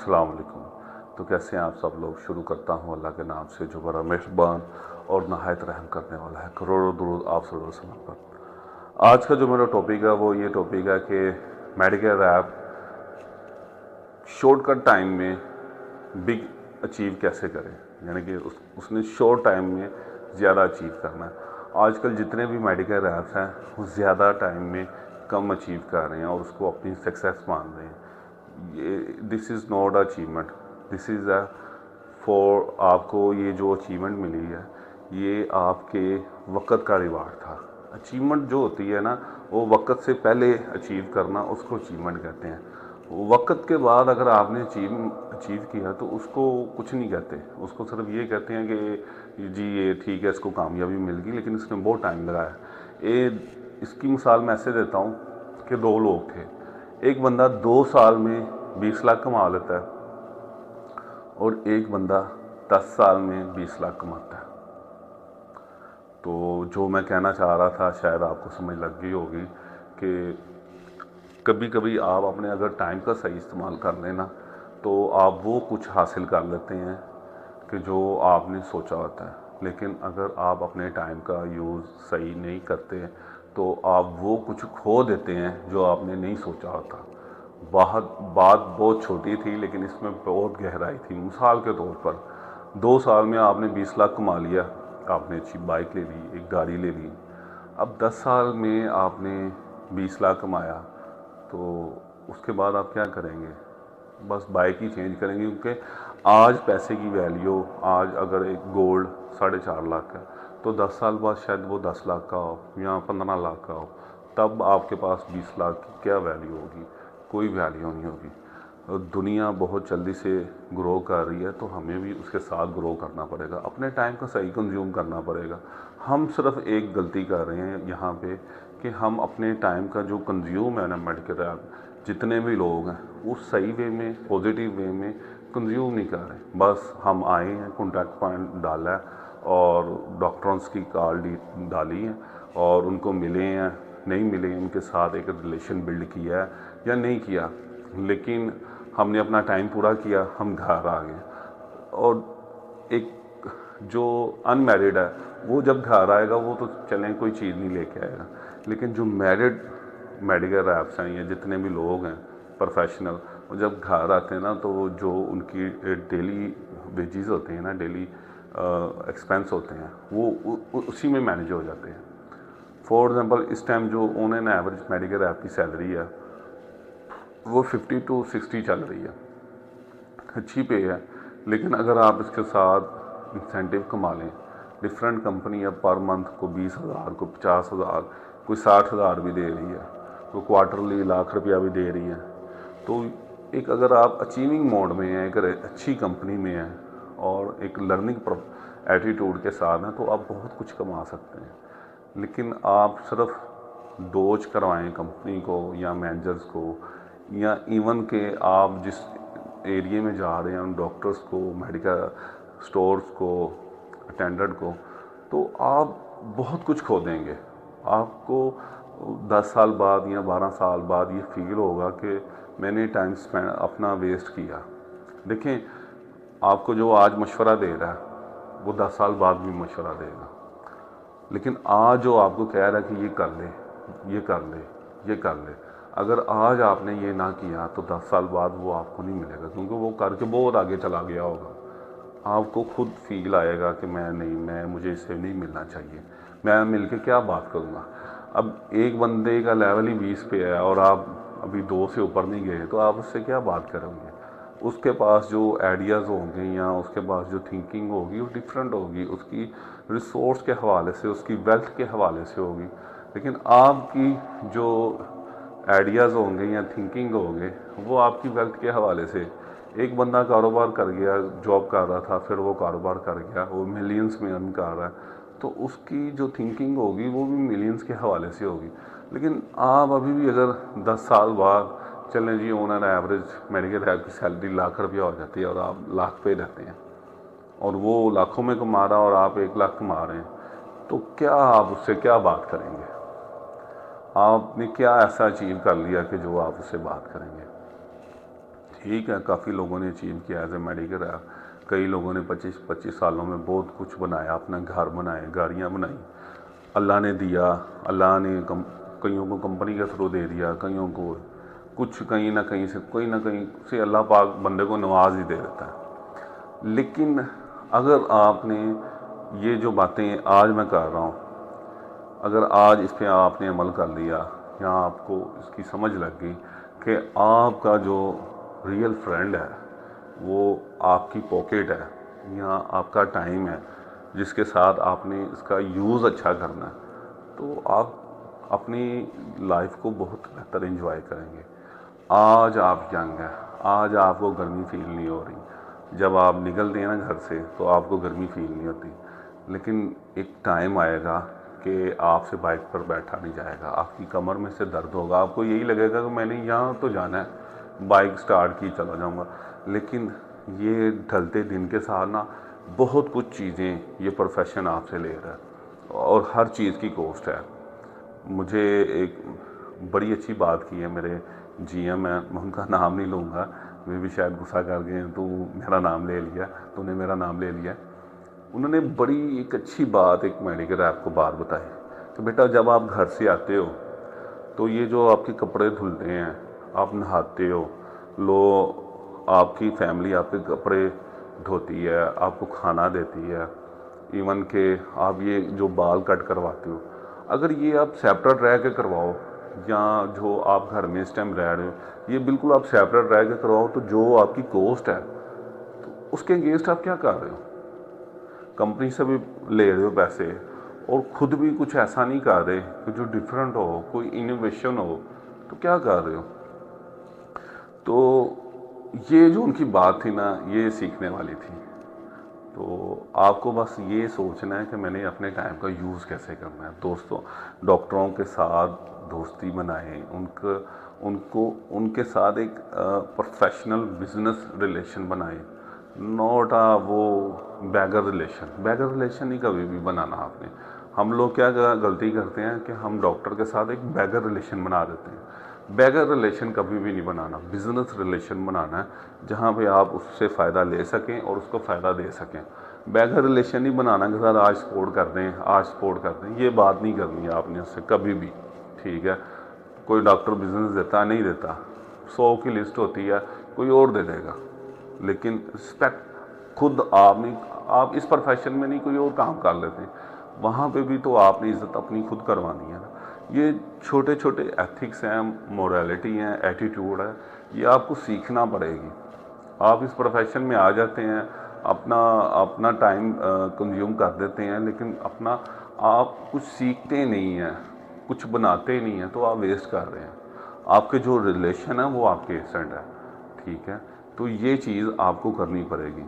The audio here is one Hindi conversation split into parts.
अस्सलाम वालेकुम। तो कैसे हैं आप सब लोग। शुरू करता हूँ अल्लाह के नाम से जो बड़ा मेहरबान और नहायत रहम करने वाला है। करोड़ों दुरूद आप सल्लल्लाहु अलैहि वसल्लम पर। आज का जो मेरा टॉपिक है वो ये टॉपिक है कि मेडिकल ऐप शॉर्टकट टाइम में बिग अचीव कैसे करें, यानी कि उसने शॉर्ट टाइम में ज़्यादा अचीव करना है। आजकल जितने भी मेडिकल ऐप्स हैं वो ज़्यादा टाइम में कम अचीव कर रहे हैं और उसको अपनी सक्सेस मान रहे हैं। This is not achievement, this is a for आपको ये जो अचीवमेंट मिली है ये आपके वक़्त का रिवार्ड था। अचीवमेंट जो होती है ना वो वक़्त से पहले अचीव करना, उसको अचीवमेंट कहते हैं। वक़्त के बाद अगर आपने अचीव किया तो उसको कुछ नहीं कहते, उसको सिर्फ ये कहते हैं कि जी ये ठीक है, इसको कामयाबी मिल गई लेकिन इसने बहुत टाइम लगाया। इसकी मिसाल मैं ऐसे देता हूँ कि दो लोग थे। एक बंदा 2 साल में 20 लाख कमा लेता है और एक बंदा 10 साल में 20 लाख कमाता है। तो जो मैं कहना चाह रहा था शायद आपको समझ लग गई होगी कि कभी कभी आप अपने अगर टाइम का सही इस्तेमाल कर लेना तो आप वो कुछ हासिल कर लेते हैं कि जो आपने सोचा होता है। लेकिन अगर आप अपने टाइम का यूज़ सही नहीं करते तो आप वो कुछ खो देते हैं जो आपने नहीं सोचा होता। बात बहुत छोटी थी लेकिन इसमें बहुत गहराई थी। मिसाल के तौर पर 2 साल में आपने 20 लाख कमा लिया, आपने अच्छी बाइक ले ली, एक गाड़ी ले ली। अब 10 साल में आपने 20 लाख कमाया तो उसके बाद आप क्या करेंगे? बस बाइक ही चेंज करेंगे, क्योंकि आज पैसे की वैल्यू, आज अगर एक गोल्ड 4.5 लाख है तो 10 साल बाद शायद वो 10 लाख का हो या 15 लाख का हो। तब आपके पास 20 लाख की क्या वैल्यू होगी? कोई वैल्यू नहीं होगी। दुनिया बहुत जल्दी से ग्रो कर रही है तो हमें भी उसके साथ ग्रो करना पड़ेगा, अपने टाइम का सही कंज्यूम करना पड़ेगा। हम सिर्फ एक गलती कर रहे हैं यहाँ पे कि हम अपने टाइम का जो कंज्यूम है ना मेडिकल ऐप, जितने भी लोग हैं वो सही वे में, पॉजिटिव वे में कंज्यूम नहीं कर रहे। बस हम आए हैं, कॉन्टैक्ट पॉइंट डाला है और डॉक्टरों की कॉल डाली है और उनको मिले हैं, नहीं मिले, उनके साथ एक रिलेशन बिल्ड किया है या नहीं किया, लेकिन हमने अपना टाइम पूरा किया, हम घर आ गए। और एक जो अनमैरिड है वो जब घर आएगा वो तो चलें कोई चीज़ नहीं लेके आएगा, लेकिन जो मैरिड मेडिकल ऐप्स हैं या जितने भी लोग हैं प्रोफेशनल, वो जब घर आते हैं ना तो जो उनकी डेली वेजेस होते हैं ना, डेली एक्सपेंस होते हैं, वो उसी में मैनेज हो जाते हैं। फॉर एग्ज़ाम्पल इस टाइम जो ऑन एवरेज मेडिकल ऐप की सैलरी है वो 50 to 60 चल रही है, अच्छी पे है। लेकिन अगर आप इसके साथ इंसेंटिव कमा लें, डिफरेंट कंपनी अब पर मंथ को 20,000 को 50,000 कोई 60,000 भी दे रही है, कोई क्वार्टरली ₹1,00,000 भी दे रही है। तो एक अगर आप अचीविंग मोड में हैं, एक अच्छी कंपनी में हैं और एक लर्निंग एटीट्यूड के साथ हैं तो आप बहुत कुछ कमा सकते हैं। लेकिन आप सिर्फ डोज करवाएं कंपनी को या मैनेजर्स को, या इवन के आप जिस एरिया में जा रहे हैं उन डॉक्टर्स को, मेडिकल स्टोर्स को, अटेंडेंट को, तो आप बहुत कुछ खो देंगे। आपको 10 साल बाद या 12 साल बाद ये फील होगा कि मैंने टाइम स्पेंड अपना वेस्ट किया। देखें, आपको जो आज मशवरा दे रहा है वो 10 साल बाद भी मशवरा देगा, लेकिन आज जो आपको कह रहा है कि ये कर ले, ये कर ले, ये कर ले, अगर आज आपने ये ना किया तो 10 साल बाद वो आपको नहीं मिलेगा, क्योंकि वो करके बहुत आगे चला गया होगा। आपको खुद फील आएगा कि मैं मुझे इससे नहीं मिलना चाहिए, मैं मिलके क्या बात करूँगा। अब एक बंदे का लेवल ही 20 पे है और आप अभी 2 से ऊपर नहीं गए तो आप उससे क्या बात करोगे? उसके पास जो आइडियाज़ होंगे या उसके पास जो थिंकिंग होगी वो डिफरेंट होगी, उसकी रिसोर्स के हवाले से, उसकी वेल्थ के हवाले से होगी। लेकिन आपकी जो आइडियाज़ होंगे या थिंकिंग होंगे वो आपकी वेल्थ के हवाले से। एक बंदा कारोबार कर गया, जॉब कर रहा था, फिर वो कारोबार कर गया, वो मिलियंस में अर्न कर रहा है, तो उसकी जो थिंकिंग होगी वो भी मिलियंस के हवाले से होगी। लेकिन आप अभी भी अगर 10 साल बाद चलें जी, on an average medical app की सैलरी ₹1,00,000 हो जाती है और आप लाख पे रहते हैं और वो लाखों में कमा रहा है और आप 1 लाख कमा रहे हैं, तो क्या आप उससे क्या बात करेंगे? आपने क्या ऐसा अचीव कर लिया कि जो आप उससे बात करेंगे? ठीक है, काफ़ी लोगों ने अचीव किया एज ए मेडिकल रैप। कई लोगों ने 25-25 सालों में बहुत कुछ बनाया, अपना घर बनाए, गाड़ियाँ बनाई। अल्लाह ने दिया, अल्लाह ने कईयों को कंपनी के थ्रू दे दिया, कईयों को कुछ कहीं ना कहीं से अल्लाह पाक बंदे को नवाज ही दे देता है। लेकिन अगर आपने ये जो बातें आज मैं कर रहा हूँ, अगर आज इस पर आपने अमल कर लिया या आपको इसकी समझ लग गई कि आपका जो रियल फ्रेंड है वो आपकी पॉकेट है या आपका टाइम है जिसके साथ आपने इसका यूज़ अच्छा करना है, तो आप अपनी लाइफ को बहुत बेहतर एंजॉय करेंगे। आज आप यंग हैं, आज आपको गर्मी फील नहीं हो रही। जब आप निकलते हैं ना घर से तो आपको गर्मी फील नहीं होती, लेकिन एक टाइम आएगा कि आपसे बाइक पर बैठा नहीं जाएगा, आपकी कमर में से दर्द होगा, आपको यही लगेगा कि मैंने यहाँ तो जाना है, बाइक स्टार्ट की चला जाऊँगा। लेकिन ये ढलते दिन के साथ ना बहुत कुछ चीज़ें ये प्रोफेशन आपसे ले रहा है और हर चीज़ की कॉस्ट है। मुझे एक बड़ी अच्छी बात की है मेरे जीएम है, मैं उनका नाम नहीं लूँगा, वे भी शायद गुस्सा कर गए, तू मेरा नाम ले लिया, तूने मेरा नाम ले लिया। उन्होंने बड़ी एक अच्छी बात एक मेडिकल रैप को बात बताई कि बेटा जब आप घर से आते हो तो ये जो आपके कपड़े धुलते हैं, आप नहाते हो, आपकी फैमिली आपके कपड़े धोती है, आपको खाना देती है, इवन के आप ये जो बाल कट करवाते हो, अगर ये आप सेपरेट रह के करवाओ या जो आप घर में इस टाइम रह रहे हो ये बिल्कुल आप सेपरेट रह के करवाओ, तो जो आपकी कॉस्ट है तो उसके अगेंस्ट आप क्या कर रहे हो? कंपनी से भी ले रहे हो पैसे और ख़ुद भी कुछ ऐसा नहीं कर रहे कि जो डिफरेंट हो, कोई इनोवेशन हो, तो क्या कर रहे हो? तो ये जो उनकी बात थी ना, ये सीखने वाली थी। तो आपको बस ये सोचना है कि मैंने अपने टाइम का यूज़ कैसे करना है। दोस्तों, डॉक्टरों के साथ दोस्ती बनाएं, उनके साथ एक प्रोफेशनल बिजनेस रिलेशन बनाएं, नॉट वो बैगर रिलेशन ही कभी भी बनाना आपने। हम लोग क्या गलती करते हैं कि हम डॉक्टर के साथ एक बैगर रिलेशन बना देते हैं। बैगर रिलेशन कभी भी नहीं बनाना, बिजनेस रिलेशन बनाना है जहाँ पे आप उससे फ़ायदा ले सकें और उसको फ़ायदा दे सकें। बैगर रिलेशन नहीं बनाना के साथ आज सपोर्ट कर दें, ये बात नहीं करनी है आपने उससे कभी भी, ठीक है? कोई डॉक्टर बिजनेस देता नहीं देता, 100 की लिस्ट होती है, कोई और दे देगा, लेकिन रिस्पेक्ट खुद आप इस प्रोफेशन में नहीं कोई और काम कर लेते हैं, वहाँ पे भी तो आपने इज़्ज़त अपनी खुद करवानी है ना। ये छोटे छोटे एथिक्स हैं, मोरालिटी हैं, एटीट्यूड है, ये आपको सीखना पड़ेगी। आप इस प्रोफेशन में आ जाते हैं, अपना टाइम कंज्यूम कर देते हैं, लेकिन आप कुछ सीखते नहीं हैं, कुछ बनाते नहीं हैं, तो आप वेस्ट कर रहे हैं। आपके जो रिलेशन है वो आपके एसेंट है, ठीक है? तो ये चीज़ आपको करनी पड़ेगी।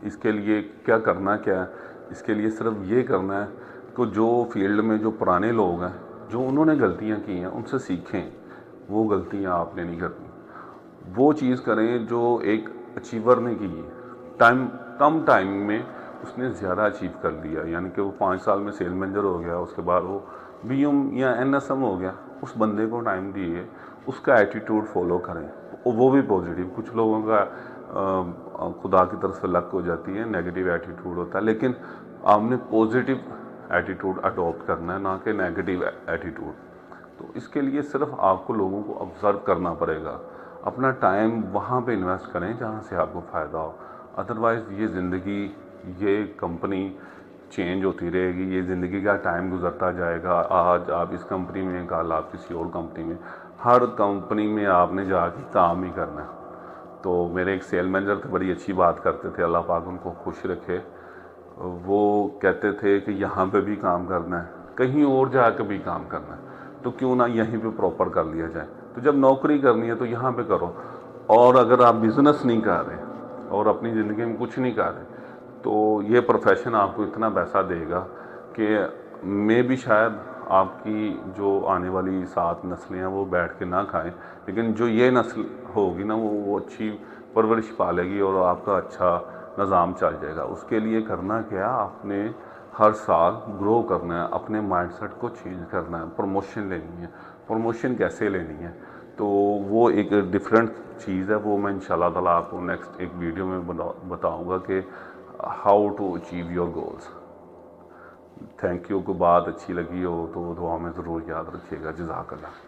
इसके लिए क्या करना क्या है? इसके लिए सिर्फ ये करना है कि जो फील्ड में जो पुराने लोग हैं, जो उन्होंने गलतियां की हैं, उनसे सीखें। वो गलतियां आपने नहीं करनी, वो चीज़ करें जो एक अचीवर ने की। कम टाइम में उसने ज़्यादा अचीव कर लिया, यानी कि वो 5 साल में सेल मैनेजर हो गया, उसके बाद वो बीएम या एनएसएम हो गया। उस बंदे को टाइम दिए, उसका एटीट्यूड फॉलो करें, वो भी पॉजिटिव। कुछ लोगों का खुदा की तरफ से लक हो जाती है, नेगेटिव एटीट्यूड होता है, लेकिन आपने पॉजिटिव एटीट्यूड अडॉप्ट करना है, ना कि नेगेटिव एटीट्यूड। तो इसके लिए सिर्फ आपको लोगों को ऑब्ज़र्व करना पड़ेगा, अपना टाइम वहाँ पे इन्वेस्ट करें जहाँ से आपको फ़ायदा हो। अदरवाइज़ ये ज़िंदगी, ये कंपनी चेंज होती रहेगी, ये ज़िंदगी का टाइम गुजरता जाएगा। आज आप इस कंपनी में, कल आप किसी और कंपनी में, हर कंपनी में आपने जाके काम ही करना है। तो मेरे एक सेल मैनेजर थे, बड़ी अच्छी बात करते थे, अल्लाह पाक उनको खुश रखे। वो कहते थे कि यहाँ पे भी काम करना है, कहीं और जाकर भी काम करना है, तो क्यों ना यहीं पे प्रॉपर कर लिया जाए। तो जब नौकरी करनी है तो यहाँ पे करो, और अगर आप बिज़नेस नहीं कर रहे और अपनी ज़िंदगी में कुछ नहीं कर रहे, तो ये प्रोफेशन आपको इतना पैसा देगा कि मैं भी शायद आपकी जो आने वाली 7 नस्लें हैं वो बैठ के ना खाएं, लेकिन जो ये नस्ल होगी ना वो अच्छी परवरिश पालेगी और आपका अच्छा निज़ाम चल जाएगा। उसके लिए करना क्या, आपने हर साल ग्रो करना है, अपने माइंडसेट को चेंज करना है, प्रमोशन लेनी है। प्रमोशन कैसे लेनी है? तो वो एक डिफरेंट चीज़ है, वो मैं इंशाल्लाह ताला आपको नेक्स्ट एक वीडियो में बताऊंगा कि how to achieve your goals. Thank you. कोई बात अच्छी लगी हो तो दुआ में ज़रूर याद रखिएगा। जज़ाकल्लाह।